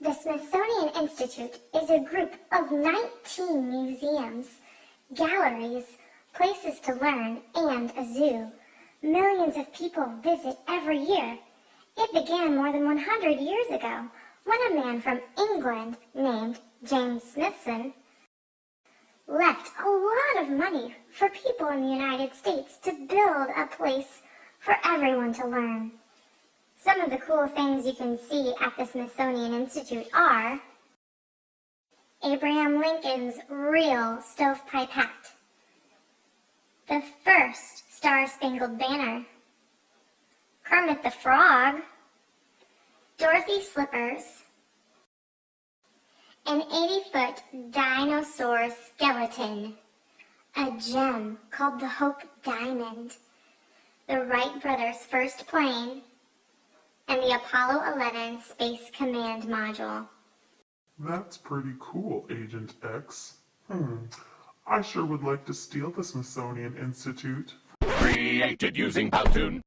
The Smithsonian Institute is a group of 19 museums, galleries, places to learn, and a zoo. Millions of people visit every year. It began more than 100 years ago when a man from England named James Smithson left a lot of money for people in the United States to build a place for everyone to learn. Some of the cool things you can see at the Smithsonian Institute are Abraham Lincoln's real stovepipe hat, the first Star-Spangled Banner, Kermit the Frog, Dorothy slippers, an 80-foot dinosaur skeleton, a gem called the Hope Diamond, the Wright brothers' first plane, and the Apollo 11 Space Command Module. That's pretty cool, Agent X. I sure would like to steal the Smithsonian Institute. Created using Powtoon.